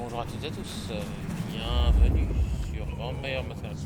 bonjour à toutes et à tous, bienvenue sur Vampire Masquerade.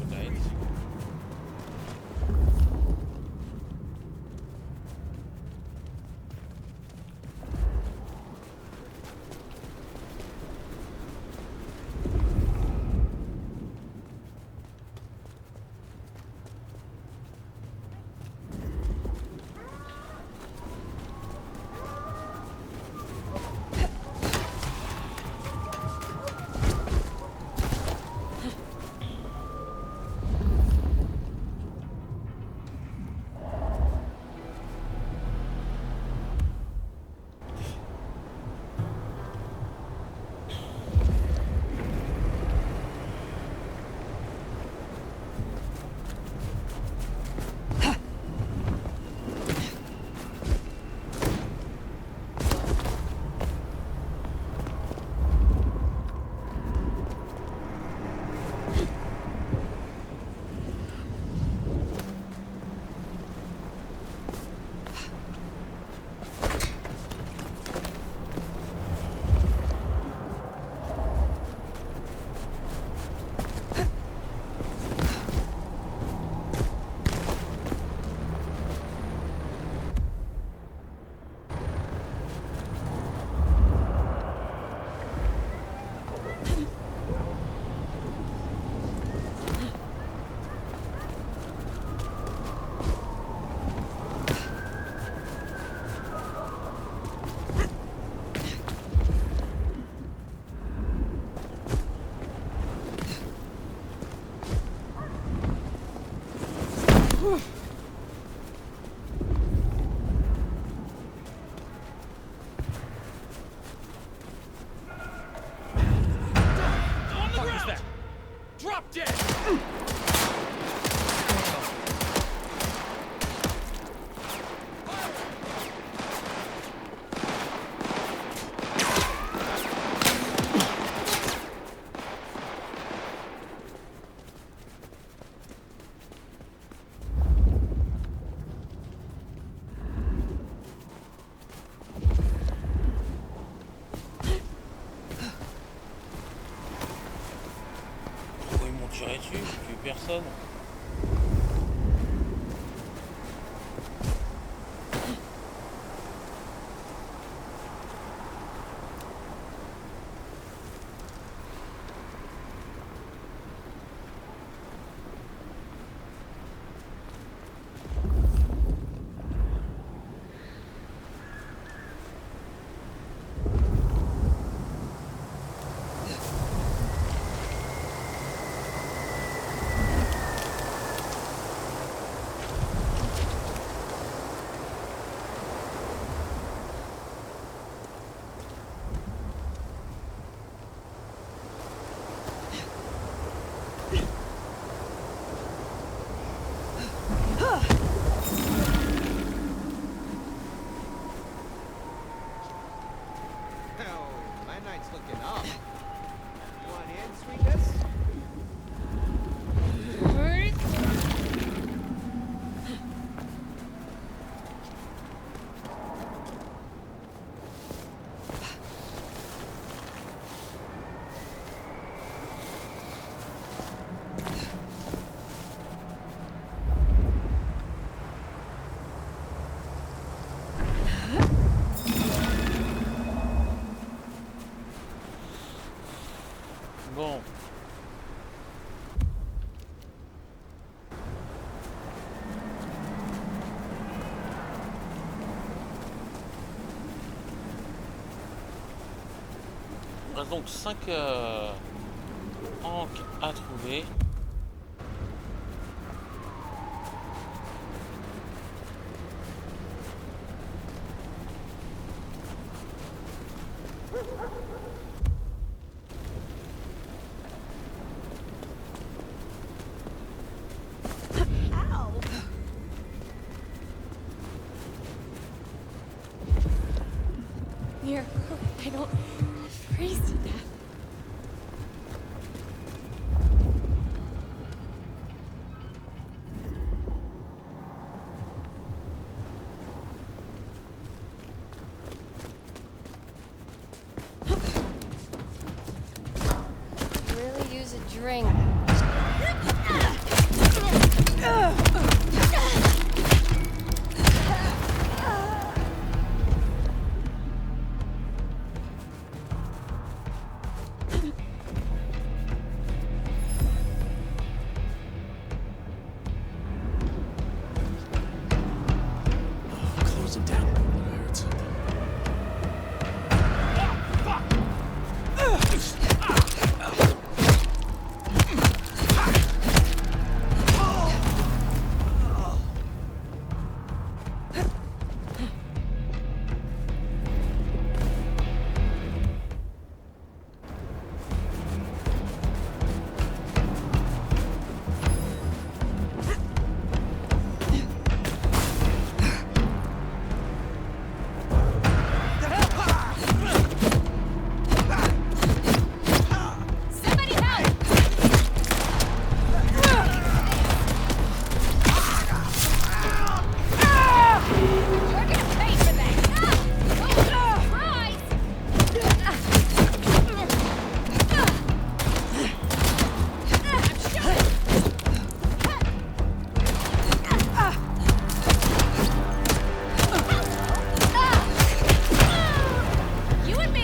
Tirer dessus, je tue personne. Bon. Il reste donc 5 encres à trouver. I don't freeze to death. drink. Close it down. I heard something. Somebody help! You're gonna pay for that! You and me!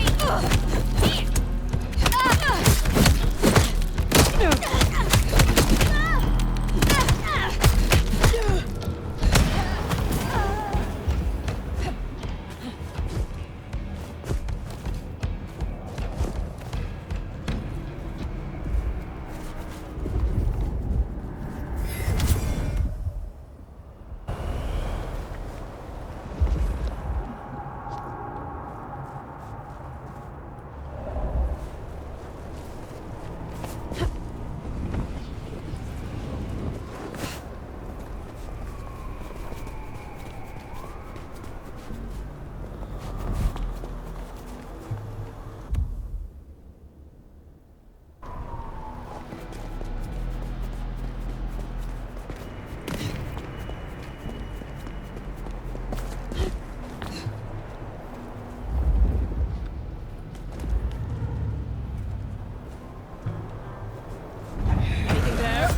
Anything there?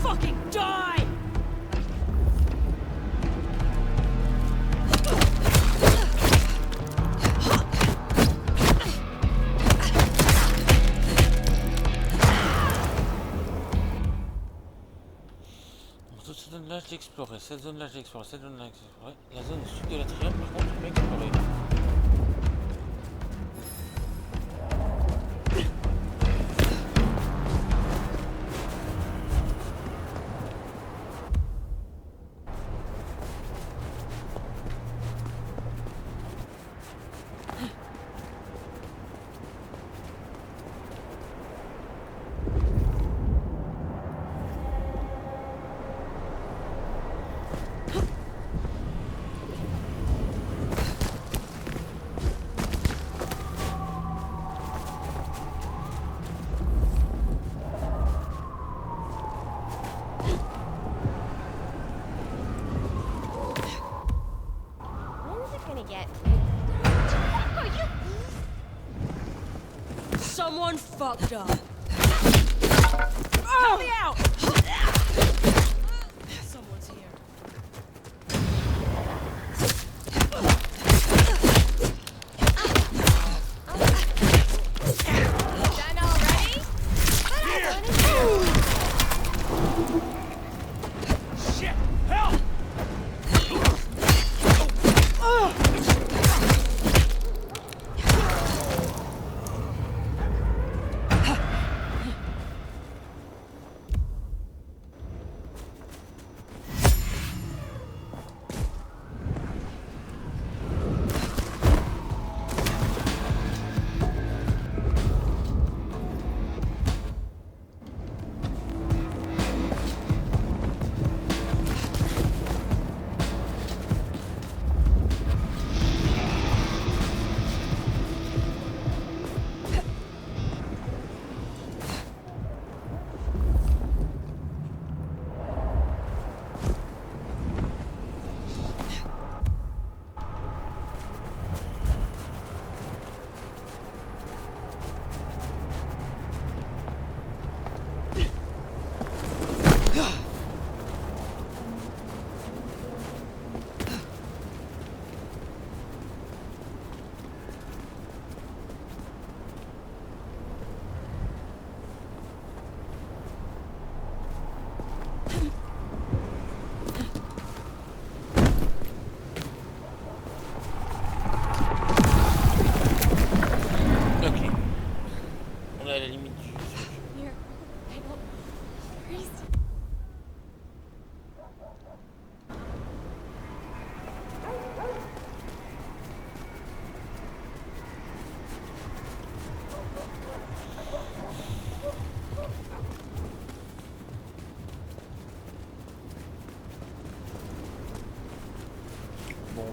Fucking die! Dans cette zone-là, je l'ai exploré. Cette zone-là, je l'ai exploré. Cette zone-là, je l'ai exploré. La zone au sud de la triade, par contre, je l'ai exploré. When's it gonna get? Someone fucked up. Help me out! Someone's here. Done already? Shit! Help!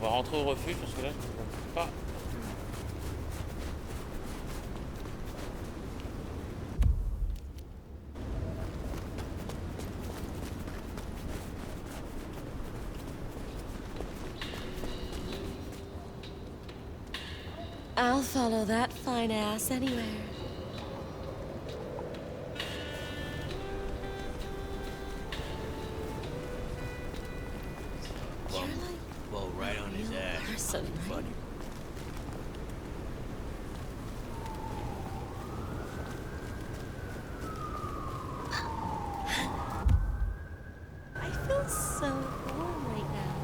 va rentrer au refuge parce que là, je ne comprends pas. I'll follow that fine ass anywhere. Well, You're like well, right on his ass. person, right? Funny. I feel so warm right now.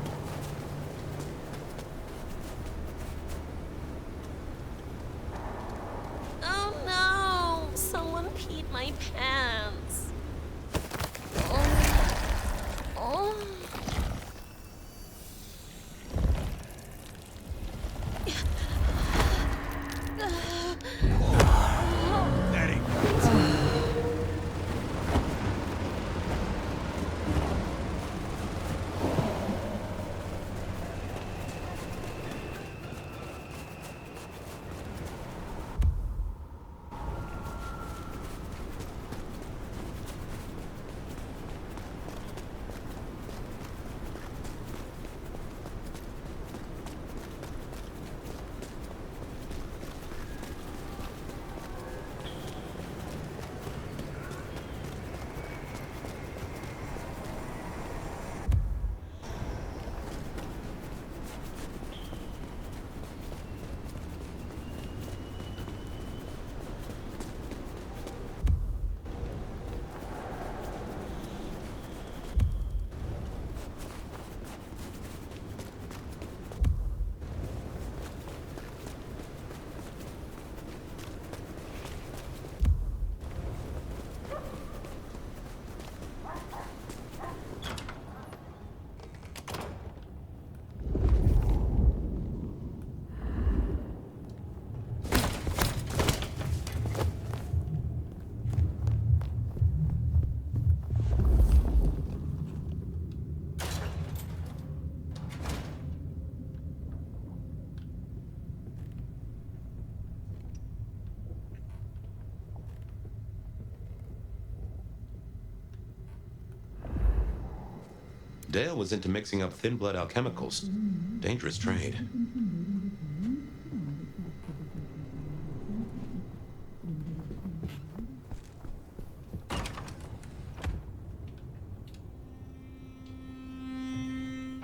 Oh no! Someone peed my pants. Oh. Oh. That ain't good. Dale was into mixing up thin blood alchemicals. Dangerous trade.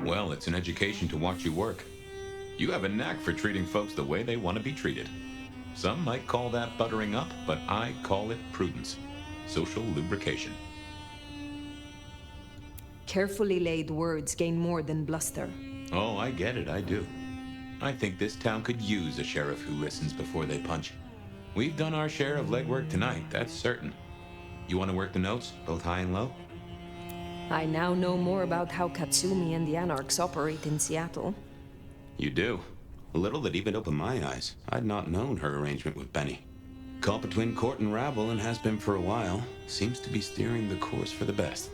Well, it's an education to watch you work. You have a knack for treating folks the way they want to be treated. Some might call that buttering up, but I call it prudence. Social lubrication. Carefully laid words gain more than bluster. Oh, I get it, I do. I think this town could use a sheriff who listens before they punch. We've done our share of legwork tonight, that's certain. You want to work the notes, both high and low? I now know more about how Katsumi and the Anarchs operate in Seattle. You do. A little that even opened my eyes. I'd not known her arrangement with Benny. Caught between court and rabble and has been for a while. Seems to be steering the course for the best.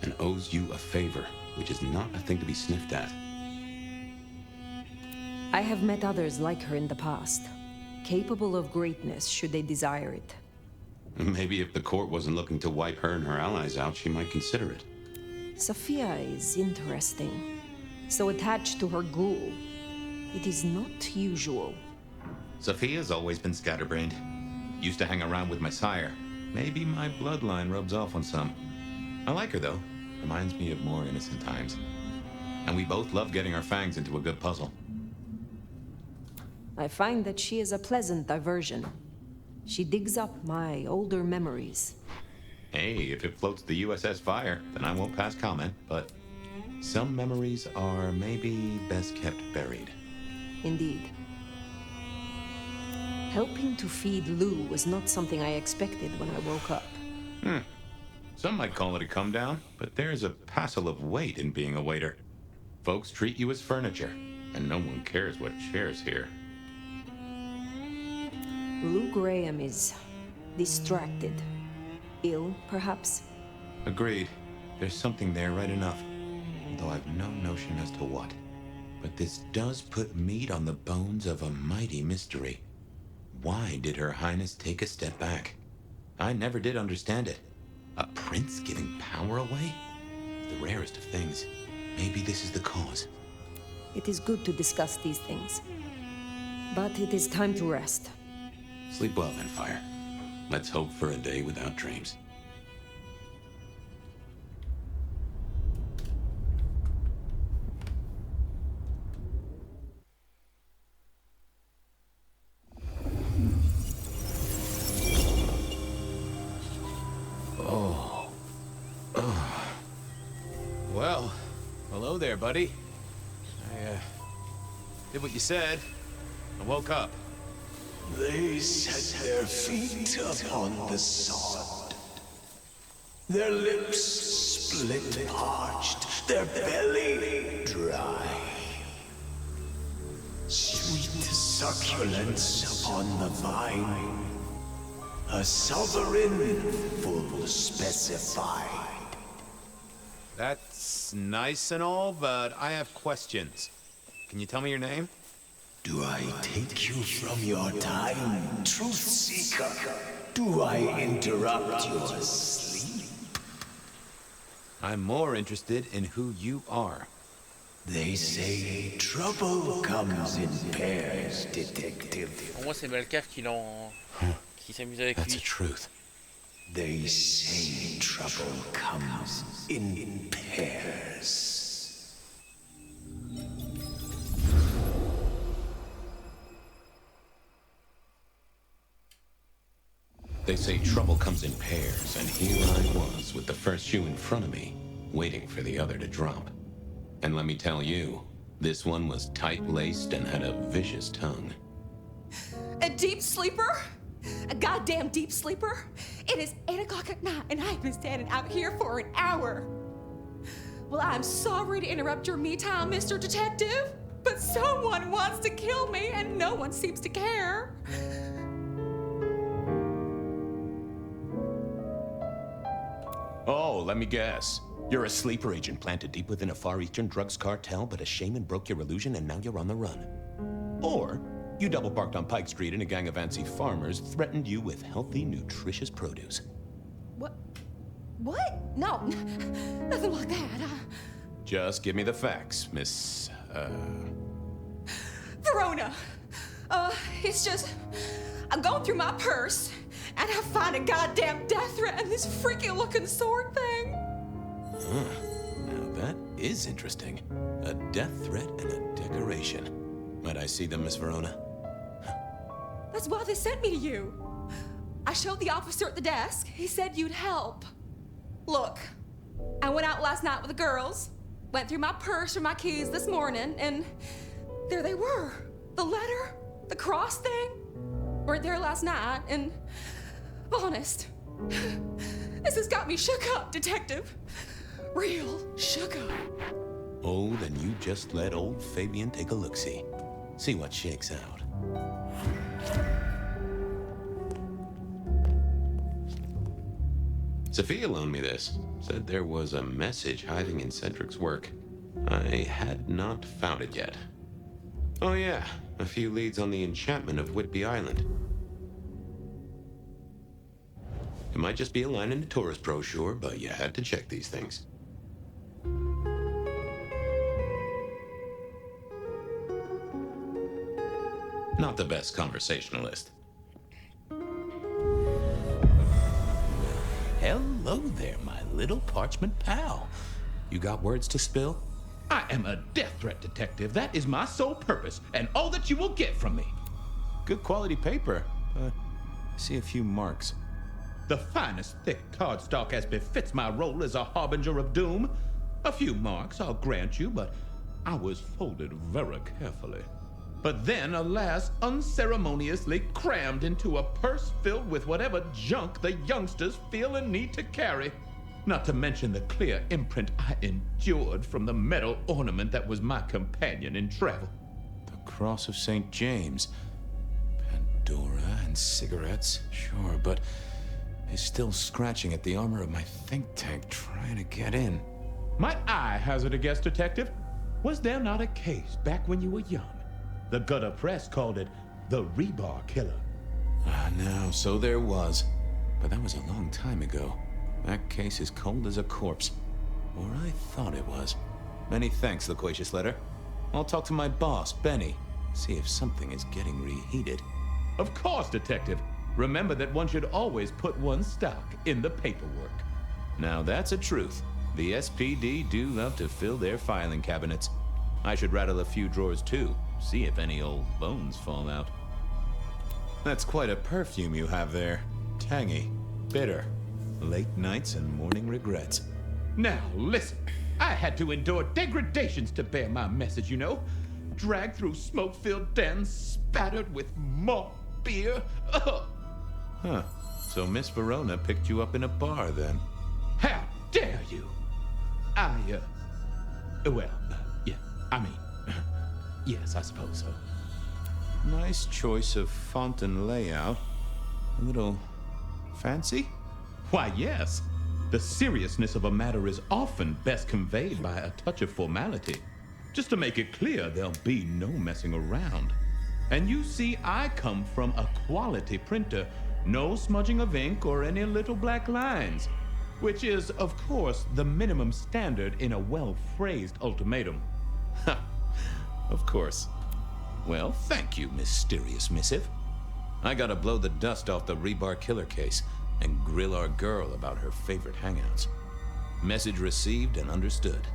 And owes you a favor, which is not a thing to be sniffed at. I have met others like her in the past, capable of greatness should they desire it. Maybe if the court wasn't looking to wipe her and her allies out, she might consider it. Sophia is interesting. So attached to her ghoul. It is not usual. Sophia's always been scatterbrained. Used to hang around with my sire. Maybe my bloodline rubs off on some. I like her, though. Reminds me of more innocent times. And we both love getting our fangs into a good puzzle. I find that she is a pleasant diversion. She digs up my older memories. Hey, if it floats the USS Fire, then I won't pass comment, but some memories are maybe best kept buried. Indeed. Helping to feed Lou was not something I expected when I woke up. Some might call it a come down, but there's a passel of weight in being a waiter. Folks treat you as furniture, and no one cares what shares here. Lou Graham is distracted. Ill, perhaps? Agreed. There's something there right enough, though I've no notion as to what. but this does put meat on the bones of a mighty mystery. Why did Her Highness take a step back? I never did understand it. A prince giving power away? The rarest of things. Maybe this is the cause. It is good to discuss these things. But it is time to rest. Sleep well then, Fire. Let's hope for a day without dreams. Well, hello there, buddy. I did what you said. I woke up. They set their feet upon the sod. Their lips split parched, their belly dry. Sweet succulence upon the vine. A sovereign full specified. That's nice and all, but I have questions. Can you tell me your name? Do I take you from your time, truth seeker? Do I interrupt your sleep? I'm more interested in who you are. They say trouble comes in pairs, detective. Pour moi, c'est Malcaf qui s'amuse avec That's lui. the truth. They say trouble comes in pairs. They say trouble comes in pairs, and here I was with the first shoe in front of me, waiting for the other to drop. And let me tell you, this one was tight-laced and had a vicious tongue. A deep sleeper? A goddamn deep sleeper? It is 8 o'clock at night and I've been standing out here for an hour. Well, I'm sorry to interrupt your me time, Mr. Detective, but someone wants to kill me and no one seems to care. Oh, let me guess. You're a sleeper agent planted deep within a Far Eastern drugs cartel, but a shaman broke your illusion and now you're on the run. Or you double parked on Pike Street and a gang of antsy farmers threatened you with healthy, nutritious produce. What? No, nothing like that. Just give me the facts, Miss, Verona. It's just, I'm going through my purse and I find a goddamn death threat and this freaky looking sword thing. Huh. Now that is interesting. A death threat and a decoration. Might I see them, Miss Verona? That's why they sent me to you. I showed the officer at the desk. He said you'd help. Look, I went out last night with the girls, went through my purse for my keys this morning, and there they were. The letter, the cross thing, weren't there last night, and honest, this has got me shook up, Detective. Real shook up. Oh, then you just let old Fabian take a look-see. See what shakes out. Sophia loaned me this. Said there was a message hiding in Cedric's work. I had not found it yet. Oh yeah, a few leads on the enchantment of Whitby Island. It might just be a line in the tourist brochure, but you had to check these things. Not the best conversationalist. Hello there, my little parchment pal. You got words to spill? I am a death threat detective. That is my sole purpose, and all that you will get from me. Good quality paper, but I see a few marks. The finest thick cardstock as befits my role as a harbinger of doom. A few marks, I'll grant you, but I was folded very carefully. But then, alas, unceremoniously crammed into a purse filled with whatever junk the youngsters feel a need to carry. Not to mention the clear imprint I endured from the metal ornament that was my companion in travel. The Cross of St. James. Pandora and cigarettes, sure, but he's still scratching at the armor of my think tank trying to get in. Might I hazard a guess, Detective? Was there not a case back when you were young? The gutter press called it the rebar killer. Ah, no, so there was. But that was a long time ago. That case is cold as a corpse. Or I thought it was. Many thanks, loquacious letter. I'll talk to my boss, Benny. See if something is getting reheated. Of course, Detective. Remember that one should always put one's stock in the paperwork. Now that's a truth. The SPD do love to fill their filing cabinets. I should rattle a few drawers too, see if any old bones fall out. That's quite a perfume you have there. Tangy, bitter, late nights and morning regrets. Now, listen. I had to endure degradations to bear my message, you know. Dragged through smoke-filled dens, spattered with malt beer. Ugh. Huh. So Miss Verona picked you up in a bar then? How dare you? Yeah, I mean, yes, I suppose so. Nice choice of font and layout. A little fancy? Why, yes. The seriousness of a matter is often best conveyed by a touch of formality. Just to make it clear, there'll be no messing around. And you see, I come from a quality printer. No smudging of ink or any little black lines. Which is, of course, the minimum standard in a well-phrased ultimatum. Ha! Of course. Well, thank you, mysterious missive. I gotta blow the dust off the rebar killer case and grill our girl about her favorite hangouts. Message received and understood.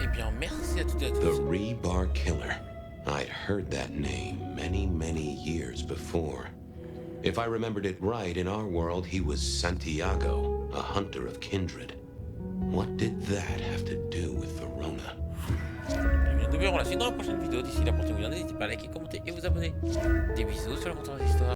Eh bien, merci à toutes et à The tous. rebar killer. I'd heard that name many years before. If I remembered it right, in our world, he was Santiago, a hunter of kindred. What did that have to do with Verona? Nous verrons la suite dans la prochaine vidéo. D'ici là, portez-vous bien, n'hésitez pas à liker, commenter et vous abonner. Des bisous sur la Comptoir Histoires.